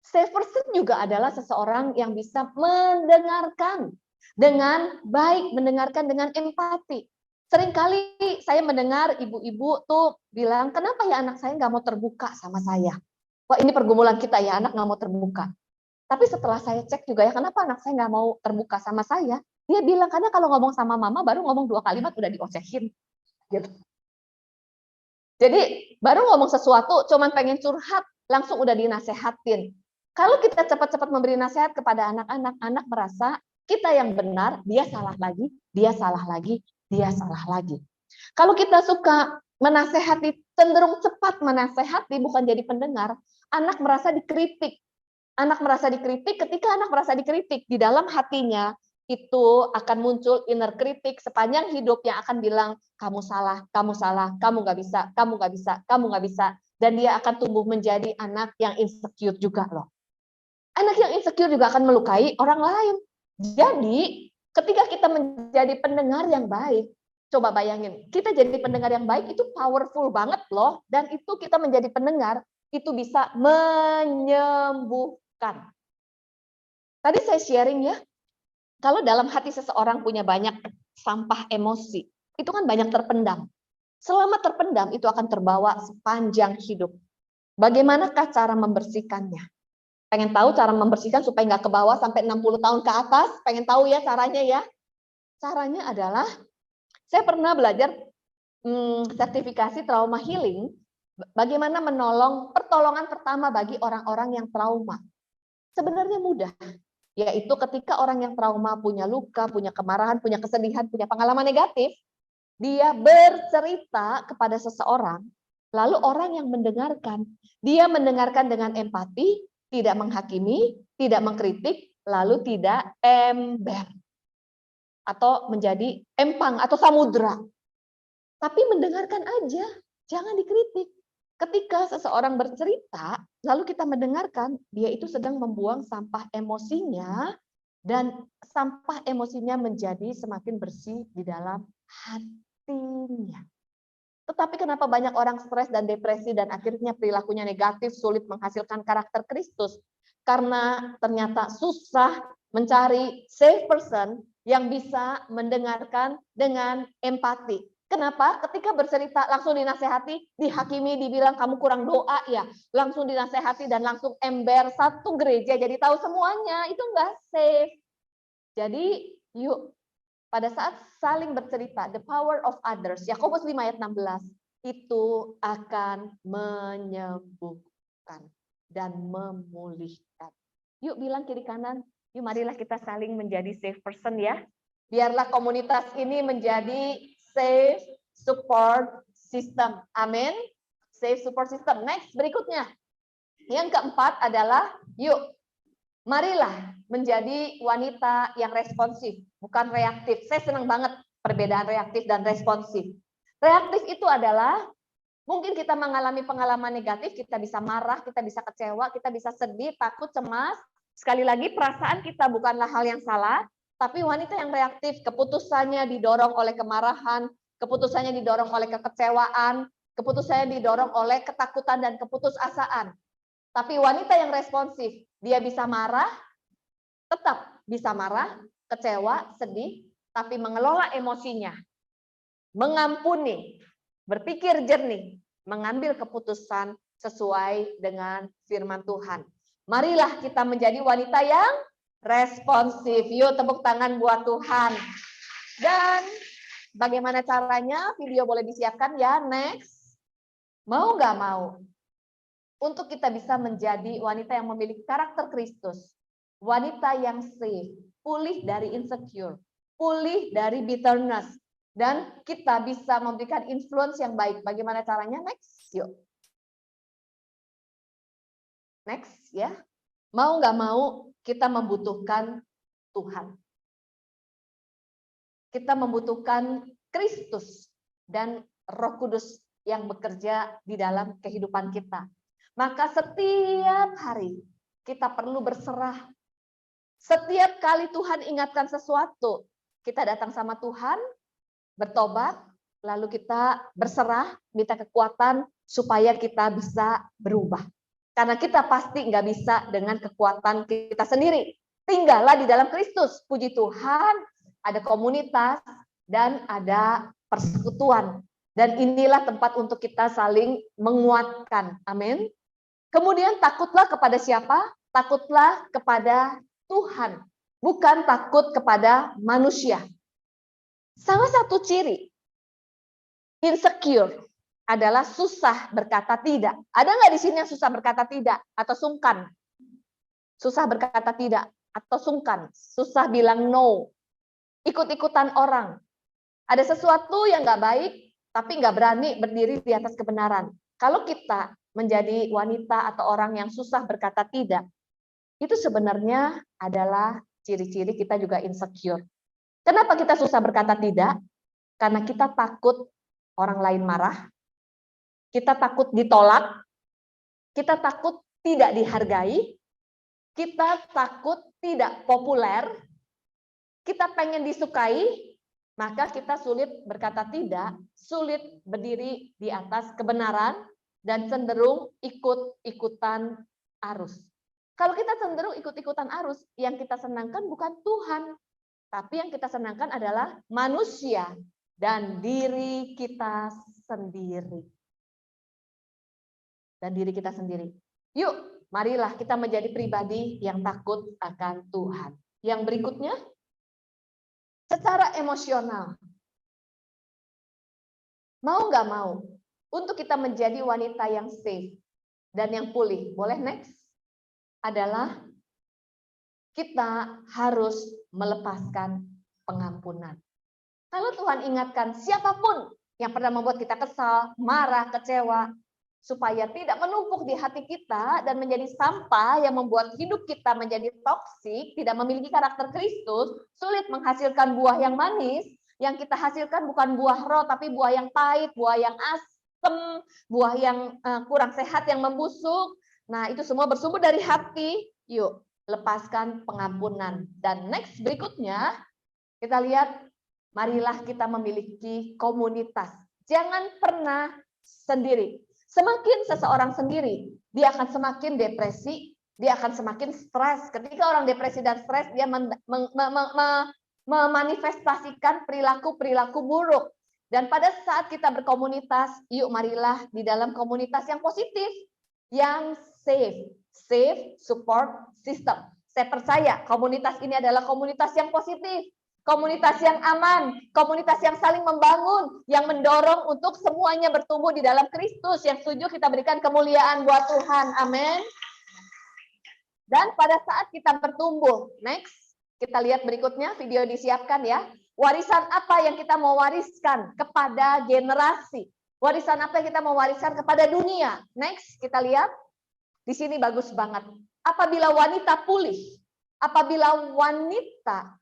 Safe person juga adalah seseorang yang bisa mendengarkan dengan baik, mendengarkan dengan empati. Seringkali saya mendengar ibu-ibu tuh bilang, kenapa ya anak saya nggak mau terbuka sama saya? Wah, ini pergumulan kita ya, anak nggak mau terbuka. Tapi setelah saya cek juga ya, kenapa anak saya nggak mau terbuka sama saya? Dia bilang, karena kalau ngomong sama mama, baru ngomong 2 kalimat udah diocehin. Gitu. Jadi, baru ngomong sesuatu, cuman pengen curhat, langsung udah dinasehatin. Kalau kita cepat-cepat memberi nasihat kepada anak-anak, anak merasa kita yang benar, dia salah lagi, dia salah lagi, dia salah lagi. Kalau kita suka menasehati, cenderung cepat menasehati, bukan jadi pendengar, anak merasa dikritik. Anak merasa dikritik, ketika anak merasa dikritik, di dalam hatinya itu akan muncul inner kritik sepanjang hidup yang akan bilang, kamu salah, kamu nggak bisa, kamu nggak bisa, kamu nggak bisa. Dan dia akan tumbuh menjadi anak yang insecure juga loh. Anak yang insecure juga akan melukai orang lain. Jadi, ketika kita menjadi pendengar yang baik, coba bayangin, kita jadi pendengar yang baik itu powerful banget loh. Dan itu kita menjadi pendengar, itu bisa menyembuhkan. Tadi saya sharing ya, kalau dalam hati seseorang punya banyak sampah emosi, itu kan banyak terpendam. Selama terpendam, itu akan terbawa sepanjang hidup. Bagaimanakah cara membersihkannya? Pengen tahu cara membersihkan supaya nggak ke bawah sampai 60 tahun ke atas? Pengen tahu ya caranya ya? Caranya adalah, saya pernah belajar sertifikasi trauma healing, bagaimana menolong pertolongan pertama bagi orang-orang yang trauma. Sebenarnya mudah, yaitu ketika orang yang trauma punya luka, punya kemarahan, punya kesedihan, punya pengalaman negatif, dia bercerita kepada seseorang, lalu orang yang mendengarkan, dia mendengarkan dengan empati, tidak menghakimi, tidak mengkritik, lalu tidak ember atau menjadi empang atau samudra. Tapi mendengarkan aja, jangan dikritik. Ketika seseorang bercerita, lalu kita mendengarkan, dia itu sedang membuang sampah emosinya, dan sampah emosinya menjadi semakin bersih di dalam hatinya. Tetapi kenapa banyak orang stres dan depresi dan akhirnya perilakunya negatif, sulit menghasilkan karakter Kristus? Karena ternyata susah mencari safe person yang bisa mendengarkan dengan empati. Kenapa? Ketika bercerita langsung dinasehati, dihakimi, dibilang kamu kurang doa ya, langsung dinasehati dan langsung ember satu gereja jadi tahu semuanya, itu enggak safe. Jadi yuk pada saat saling bercerita, the power of others, Yakobus 5 ayat 16, itu akan menyembuhkan dan memulihkan. Yuk bilang kiri kanan, yuk marilah kita saling menjadi safe person ya. Biarlah komunitas ini menjadi safe support system. Amin. Safe support system. Next, berikutnya. Yang keempat adalah, yuk marilah menjadi wanita yang responsif, bukan reaktif. Saya senang banget perbedaan reaktif dan responsif. Reaktif itu adalah mungkin kita mengalami pengalaman negatif, kita bisa marah, kita bisa kecewa, kita bisa sedih, takut, cemas. Sekali lagi perasaan kita bukanlah hal yang salah, tapi wanita yang reaktif keputusannya didorong oleh kemarahan, keputusannya didorong oleh kekecewaan, keputusannya didorong oleh ketakutan dan keputusasaan. Tapi wanita yang responsif, dia bisa marah, tetap bisa marah, kecewa, sedih, tapi mengelola emosinya, mengampuni, berpikir jernih, mengambil keputusan sesuai dengan firman Tuhan. Marilah kita menjadi wanita yang responsif. Yuk tepuk tangan buat Tuhan. Dan bagaimana caranya? Video boleh disiapkan ya, next. Mau nggak mau? Untuk kita bisa menjadi wanita yang memiliki karakter Kristus, wanita yang safe, pulih dari insecure, pulih dari bitterness, dan kita bisa memberikan influence yang baik. Bagaimana caranya? Next, yuk. Next ya. Mau nggak mau kita membutuhkan Tuhan. Kita membutuhkan Kristus dan Roh Kudus yang bekerja di dalam kehidupan kita. Maka setiap hari kita perlu berserah. Setiap kali Tuhan ingatkan sesuatu, kita datang sama Tuhan, bertobat, lalu kita berserah, minta kekuatan supaya kita bisa berubah. Karena kita pasti nggak bisa dengan kekuatan kita sendiri. Tinggallah di dalam Kristus. Puji Tuhan, ada komunitas dan ada persekutuan. Dan inilah tempat untuk kita saling menguatkan. Amin. Kemudian takutlah kepada siapa? Takutlah kepada Tuhan, bukan takut kepada manusia. Salah satu ciri insecure adalah susah berkata tidak. Ada nggak di sini yang susah berkata tidak atau sungkan? Susah berkata tidak atau sungkan, susah bilang no, ikut-ikutan orang. Ada sesuatu yang nggak baik, tapi nggak berani berdiri di atas kebenaran. Kalau kita menjadi wanita atau orang yang susah berkata tidak, itu sebenarnya adalah ciri-ciri kita juga insecure. Kenapa kita susah berkata tidak? Karena kita takut orang lain marah, kita takut ditolak, kita takut tidak dihargai, kita takut tidak populer, kita pengen disukai, maka kita sulit berkata tidak, sulit berdiri di atas kebenaran, dan cenderung ikut-ikutan arus. Kalau kita cenderung ikut-ikutan arus, yang kita senangkan bukan Tuhan, tapi yang kita senangkan adalah manusia dan diri kita sendiri. Dan diri kita sendiri. Yuk, marilah kita menjadi pribadi yang takut akan Tuhan. Yang berikutnya, secara emosional. Mau nggak mau, untuk kita menjadi wanita yang safe dan yang pulih, boleh next? Adalah kita harus melepaskan pengampunan. Kalau Tuhan ingatkan siapapun yang pernah membuat kita kesal, marah, kecewa, supaya tidak menumpuk di hati kita dan menjadi sampah yang membuat hidup kita menjadi toksik, tidak memiliki karakter Kristus, sulit menghasilkan buah yang manis, yang kita hasilkan bukan buah roh, tapi buah yang pahit, buah yang asem, buah yang kurang sehat, yang membusuk. Nah, itu semua bersumber dari hati. Yuk, lepaskan pengampunan. Dan next berikutnya, kita lihat, marilah kita memiliki komunitas Jangan pernah sendiri. Semakin seseorang sendiri, dia akan semakin depresi, dia akan semakin stres. Ketika orang depresi dan stres, dia memanifestasikan perilaku-perilaku buruk. Dan pada saat kita berkomunitas, yuk marilah di dalam komunitas yang positif, yang safe support system. Saya percaya komunitas ini adalah komunitas yang positif, komunitas yang aman, komunitas yang saling membangun, yang mendorong untuk semuanya bertumbuh di dalam Kristus. Yang setuju kita berikan kemuliaan buat Tuhan. Amin. Dan pada saat kita bertumbuh, next, kita lihat berikutnya, video disiapkan ya. Warisan apa yang kita mau wariskan kepada generasi? Warisan apa yang kita mau wariskan kepada dunia? Next, kita lihat. Di sini bagus banget. Apabila wanita pulih, apabila wanita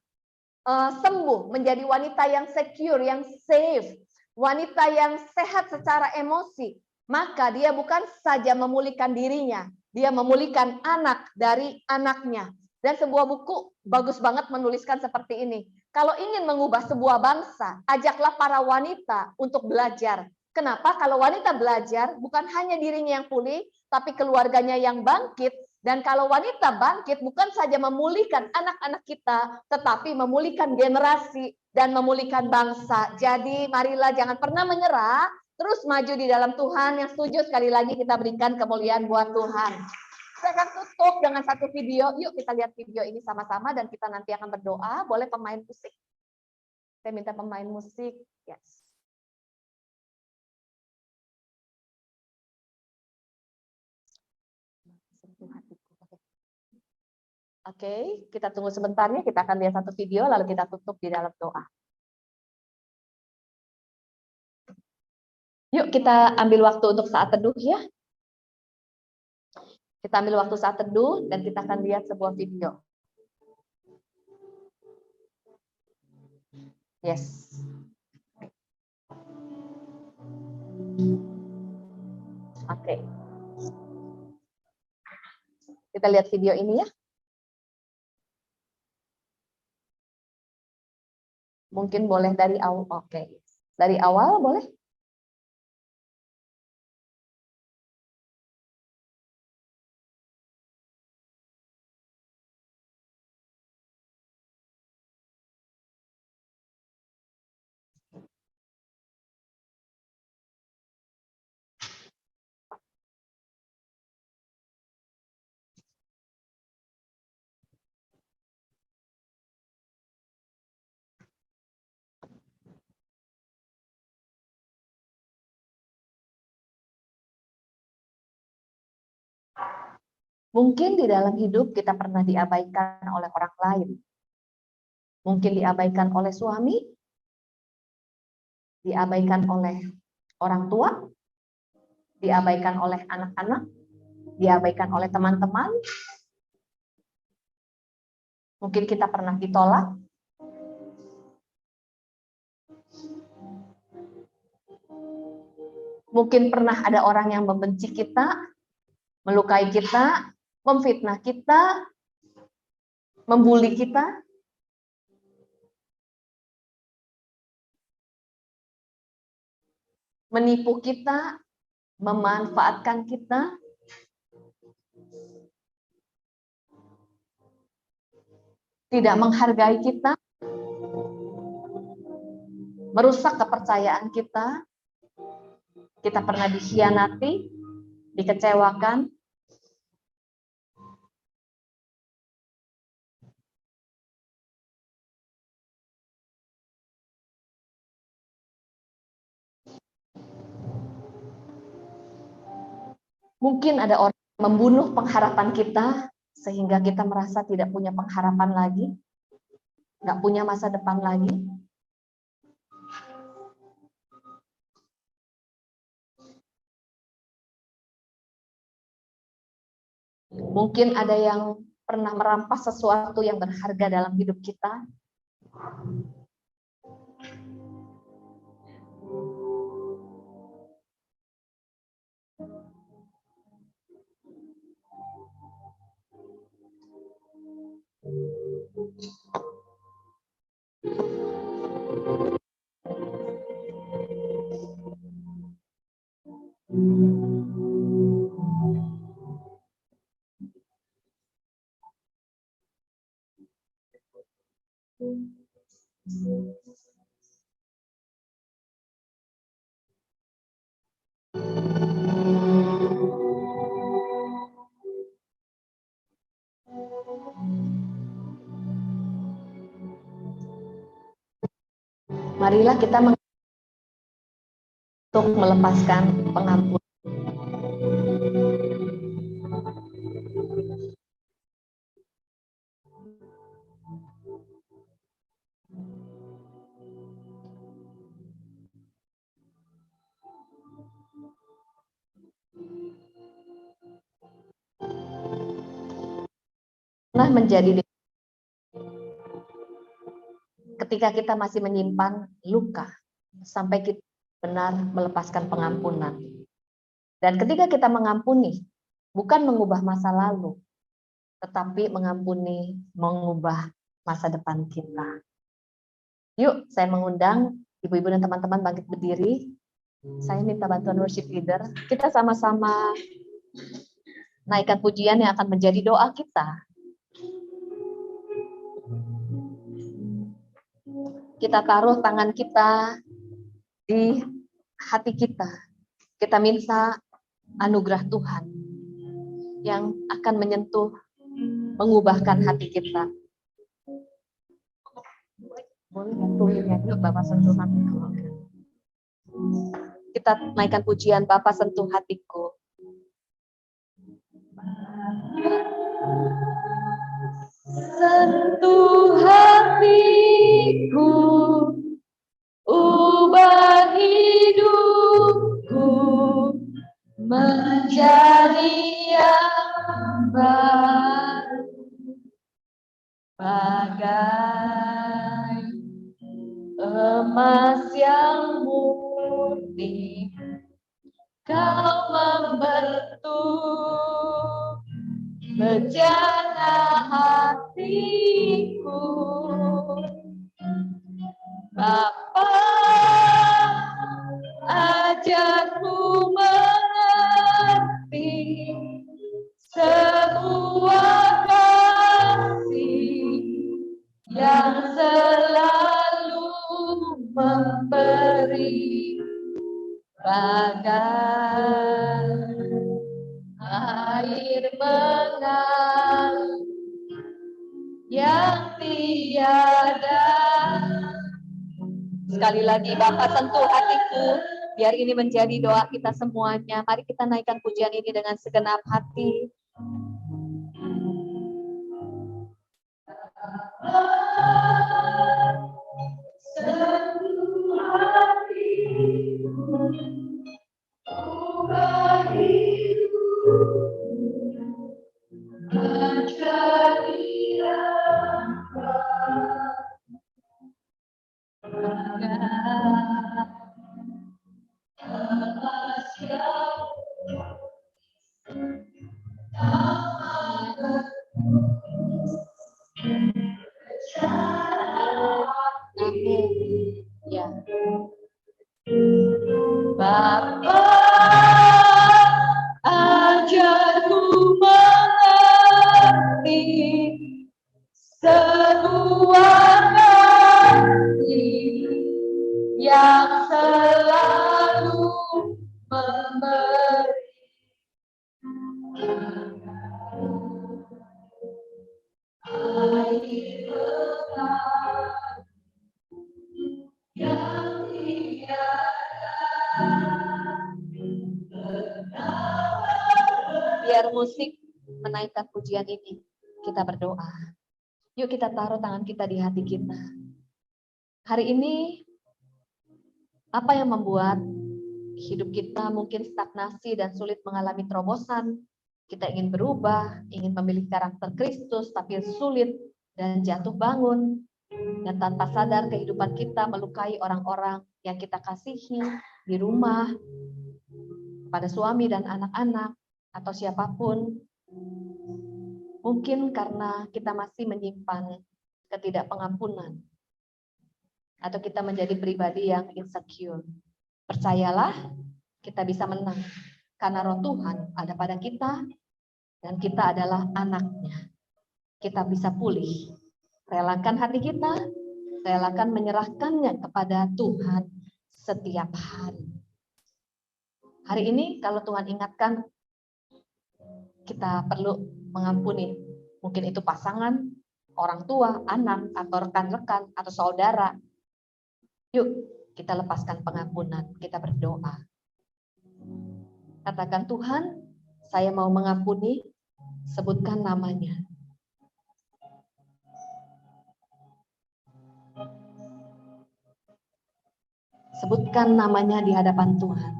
sembuh, menjadi wanita yang secure, yang safe, wanita yang sehat secara emosi, maka dia bukan saja memulihkan dirinya, dia memulihkan anak dari anaknya. Dan sebuah buku bagus banget menuliskan seperti ini. Kalau ingin mengubah sebuah bangsa, ajaklah para wanita untuk belajar. Kenapa? Kalau wanita belajar, bukan hanya dirinya yang pulih, tapi keluarganya yang bangkit. Dan kalau wanita bangkit, bukan saja memulihkan anak-anak kita, tetapi memulihkan generasi dan memulihkan bangsa. Jadi marilah jangan pernah menyerah, terus maju di dalam Tuhan. Yang setuju sekali lagi kita berikan kemuliaan buat Tuhan. Saya akan tutup dengan satu video. Yuk kita lihat video ini sama-sama dan kita nanti akan berdoa. Boleh pemain musik? Saya minta pemain musik. Yes. Oke, kita tunggu sebentarnya. Kita akan lihat satu video lalu kita tutup di dalam doa. Yuk kita ambil waktu untuk saat teduh ya. Kita ambil waktu saat teduh dan kita akan lihat sebuah video. Yes. Oke. Kita lihat video ini ya. Mungkin boleh dari awal. Oke. Dari awal boleh? Mungkin di dalam hidup kita pernah diabaikan oleh orang lain. Mungkin diabaikan oleh suami, diabaikan oleh orang tua, diabaikan oleh anak-anak, diabaikan oleh teman-teman. Mungkin kita pernah ditolak. Mungkin pernah ada orang yang membenci kita, melukai kita, memfitnah kita, membuli kita. Menipu kita, memanfaatkan kita. Tidak menghargai kita. Merusak kepercayaan kita. Kita pernah dikhianati, dikecewakan. Mungkin ada orang yang membunuh pengharapan kita, sehingga kita merasa tidak punya pengharapan lagi, nggak punya masa depan lagi. Mungkin ada yang pernah merampas sesuatu yang berharga dalam hidup kita. Marilah kita untuk melepaskan pengampunan. Pernah menjadi ketika kita masih menyimpan luka sampai kita benar melepaskan pengampunan. Dan ketika kita mengampuni, bukan mengubah masa lalu, tetapi mengampuni, mengubah masa depan kita. Yuk, saya mengundang ibu-ibu dan teman-teman bangkit berdiri. Saya minta bantuan worship leader. Kita sama-sama naikkan pujian yang akan menjadi doa kita. Kita taruh tangan kita di hati kita. Kita minta anugerah Tuhan yang akan menyentuh, mengubahkan hati kita. Boleh nyanyi yuk, Bapak sentuh hatiku. Kita naikkan pujian, Bapak sentuh hatiku. Sentuh hatiku, ubah hidupku menjadi yang baru, bagai emas yang murni. Kau membentuk bejana hatiku, Bapa, ajarku mengerti sebuah kasih yang selalu memberi, bagai air mengalir yang tiada. Sekali lagi, Bapak sentuh hatiku, biar ini menjadi doa kita semuanya. Mari kita naikkan pujian ini dengan segenap hati. Sentuh hatiku, ubah hidupku menjadi ya. Bapa, ajarku mengerti sebuah kasih yang selalu memberi, air bekal yang tiada. Biar musik menaikkan pujian ini, kita berdoa. Yuk kita taruh tangan kita di hati kita. Hari ini, apa yang membuat hidup kita mungkin stagnasi dan sulit mengalami terobosan? Kita ingin berubah, ingin memiliki karakter Kristus, tapi sulit dan jatuh bangun. Dan tanpa sadar kehidupan kita melukai orang-orang yang kita kasihi di rumah, pada suami dan anak-anak, atau siapapun. Mungkin karena kita masih menyimpan ketidakpengampunan, atau kita menjadi pribadi yang insecure. Percayalah, kita bisa menang. Karena roh Tuhan ada pada kita, dan kita adalah anaknya. Kita bisa pulih. Relakan hati kita, relakan menyerahkannya kepada Tuhan setiap hari. Hari ini kalau Tuhan ingatkan, kita perlu mengampuni. Mungkin itu pasangan, orang tua, anak, atau rekan-rekan, atau saudara. Yuk, kita lepaskan pengampunan, kita berdoa. Katakan, Tuhan, saya mau mengampuni, sebutkan namanya. Sebutkan namanya di hadapan Tuhan.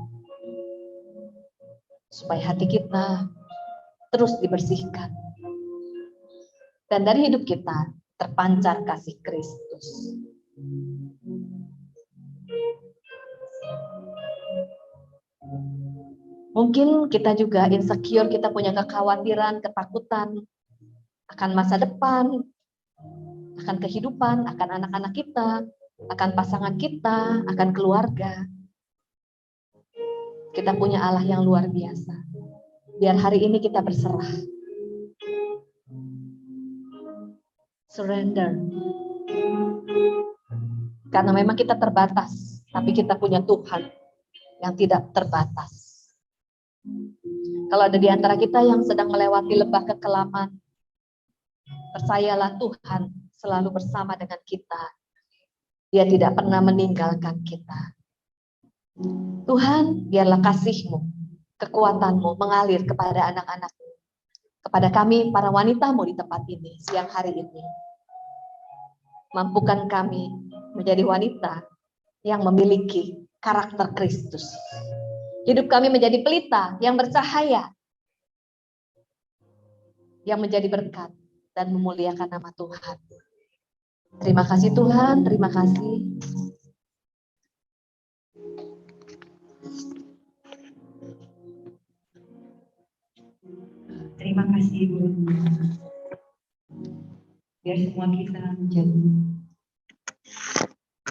Supaya hati kita terus dibersihkan. Dan dari hidup kita terpancar kasih Kristus. Mungkin kita juga insecure, kita punya kekhawatiran, ketakutan akan masa depan, akan kehidupan, akan anak-anak kita, akan pasangan kita, akan keluarga. Kita punya Allah yang luar biasa. Biar hari ini kita berserah. Surrender. Karena memang kita terbatas, tapi kita punya Tuhan yang tidak terbatas. Kalau ada di antara kita yang sedang melewati lembah kekelaman, percayalah Tuhan selalu bersama dengan kita. Dia tidak pernah meninggalkan kita. Tuhan, biarlah kasih-Mu, kekuatan-Mu mengalir kepada anak-anak-Mu, kepada kami, para wanita-Mu di tempat ini, siang hari ini. Mampukan kami menjadi wanita yang memiliki karakter Kristus. Hidup kami menjadi pelita yang bercahaya, yang menjadi berkat dan memuliakan nama Tuhan. Terima kasih Tuhan, terima kasih. Terima kasih Ibu. Biar semua kita menjadi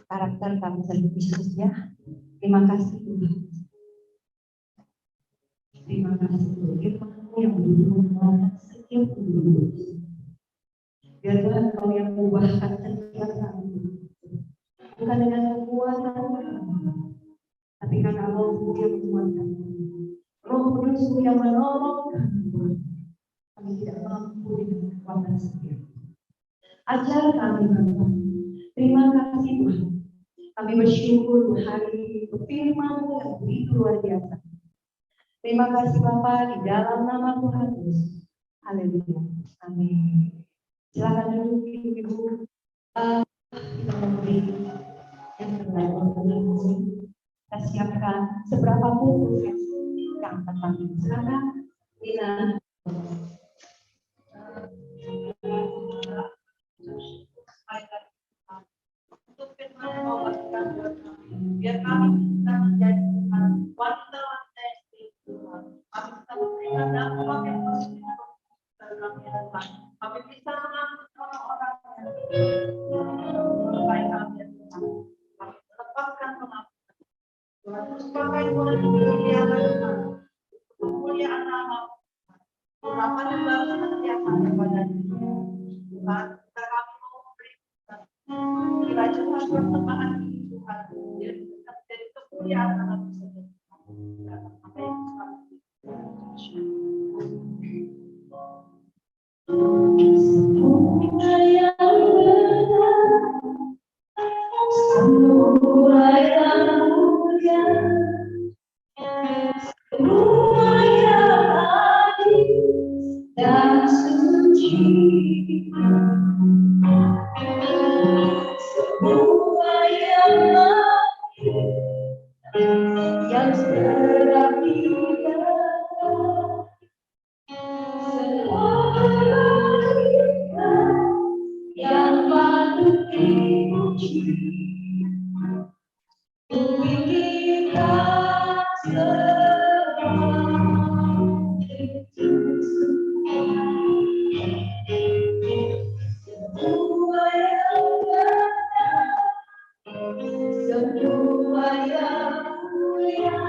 karakter bangsa Kristus ya. Terima kasih Tuhan. Terima kasih Tuhan. Firman-Mu yang menguatkan setiap hidup. Biar Tuhan Kau yang mengubahkan setiap kami. Bukan dengan kekuatan kami, tapi karena Roh-Mu yang menguatkan kami. Roh Kudus-Mu yang menolong kami. Kami tidak mampu dengan kekuatan sendiri. Ajar kami Bapa. Terima kasih Tuhan. Kami bersyukur hari ini untuk firman-Mu yang begitu luar biasa. Terima kasih Bapa di dalam nama Tuhan Yesus. Haleluya. Amin. Silakan duduk Ibu. Kita memberi yang terbaik untuk Tuhan. Kita siapkan seberapa pun yang tepat. Silakan Lina. Untuk firman Allah biar kami bisa menjadi wanita-wanita yang spiritual. Kami bisa memberikan dampak yang positif dalam kehidupan. Kami bisa mengangkut orang-orang yang baik kami dan Tuhan. Kami lepaskan pengampunan. Tuhan terus pakai Tuhan kemuliaan Tuhan. Kemuliaan nama Tuhan yang baru setiap hari kepada Tuhan. Kita kami mau memberikan kita cuma persembahan Tuhan. Jadi kita menjadi kemuliaan nama Tuhan. Semua yang benar, semua yang mulia, semua yang adil dan suci, semua yang baik, yang serapi yang patut dipuji, bumi kita semua Kristus. Semua yang benar, semua yang mulia,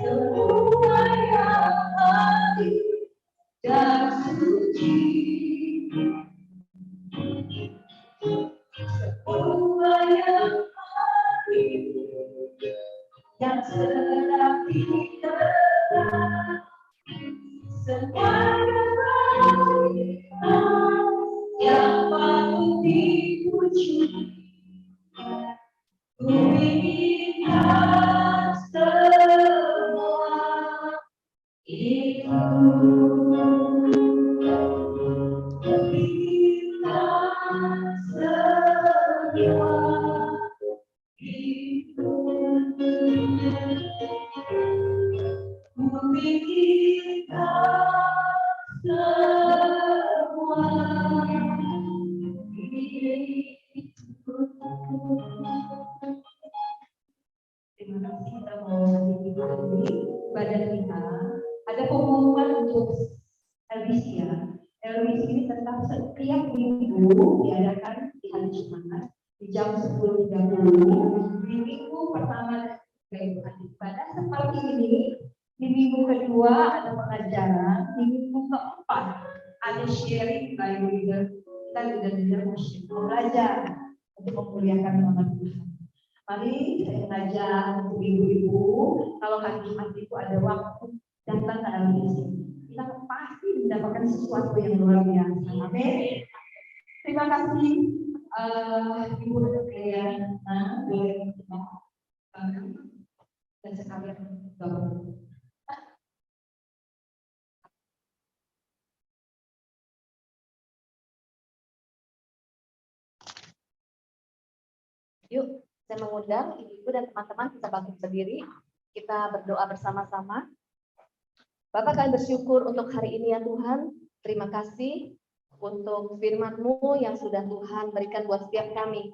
semua yang adil dan suci, Terima kasih, kita mau menghadiri badan kita. Ada pengumuman untuk LBC ya. LBC ini tetap setiap minggu diadakan di hari Jumat di jam 10.30. Di minggu pertama ibadah seperti ini. Di minggu kedua ada pengajaran. Di minggu keempat ada sharing by leader. Kita juga mau belajar untuk memuliakan nama Tuhan. Mari saya mengajak untuk ibu-ibu, kalau hari Jumat itu ada waktu datang ke LBC, kita pasti mendapatkan sesuatu yang luar biasa. Amin. Terima kasih, Ibu sekalian, boleh kita dan sekalian Bapak. Yuk. Saya mengundang ibu-ibu dan teman-teman bisa bangkit berdiri. Kita berdoa bersama-sama. Bapak, kami bersyukur untuk hari ini ya Tuhan. Terima kasih untuk firman-Mu yang sudah Tuhan berikan buat setiap kami.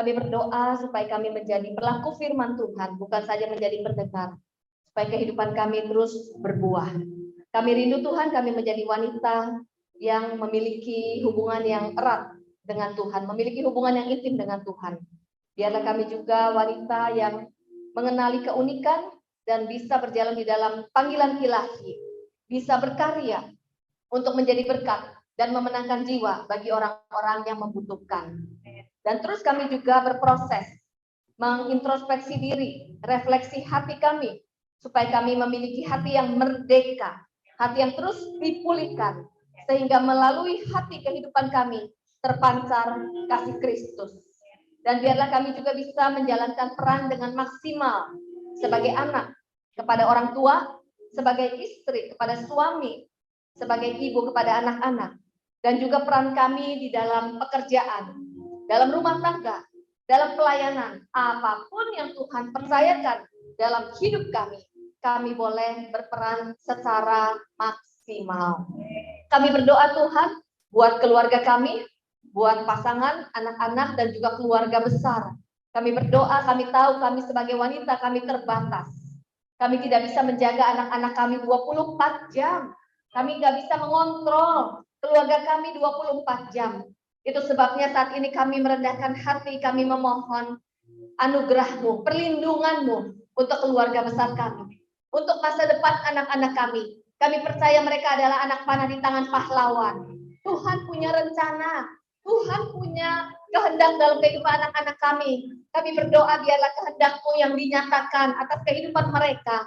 Kami berdoa supaya kami menjadi pelaku firman Tuhan, bukan saja menjadi pendengar. Supaya kehidupan kami terus berbuah. Kami rindu Tuhan, kami menjadi wanita yang memiliki hubungan yang erat dengan Tuhan, memiliki hubungan yang intim dengan Tuhan. Biarlah kami juga wanita yang mengenali keunikan dan bisa berjalan di dalam panggilan ilahi, bisa berkarya untuk menjadi berkat dan memenangkan jiwa bagi orang-orang yang membutuhkan. Dan terus kami juga berproses mengintrospeksi diri, refleksi hati kami, supaya kami memiliki hati yang merdeka, hati yang terus dipulihkan, sehingga melalui hati kehidupan kami terpancar kasih Kristus. Dan biarlah kami juga bisa menjalankan peran dengan maksimal sebagai anak kepada orang tua, sebagai istri kepada suami, sebagai ibu kepada anak-anak, dan juga peran kami di dalam pekerjaan, dalam rumah tangga, dalam pelayanan, apapun yang Tuhan percayakan dalam hidup kami boleh berperan secara maksimal. Kami berdoa Tuhan buat keluarga kami, buat pasangan, anak-anak, dan juga keluarga besar. Kami berdoa, kami tahu kami sebagai wanita, kami terbatas. Kami tidak bisa menjaga anak-anak kami 24 jam. Kami nggak bisa mengontrol keluarga kami 24 jam. Itu sebabnya saat ini kami merendahkan hati, kami memohon anugerah-Mu, perlindungan-Mu untuk keluarga besar kami. Untuk masa depan anak-anak kami. Kami percaya mereka adalah anak panah di tangan pahlawan. Tuhan punya rencana. Tuhan punya kehendak dalam kehidupan anak-anak kami. Kami berdoa biarlah kehendak-Mu yang dinyatakan atas kehidupan mereka.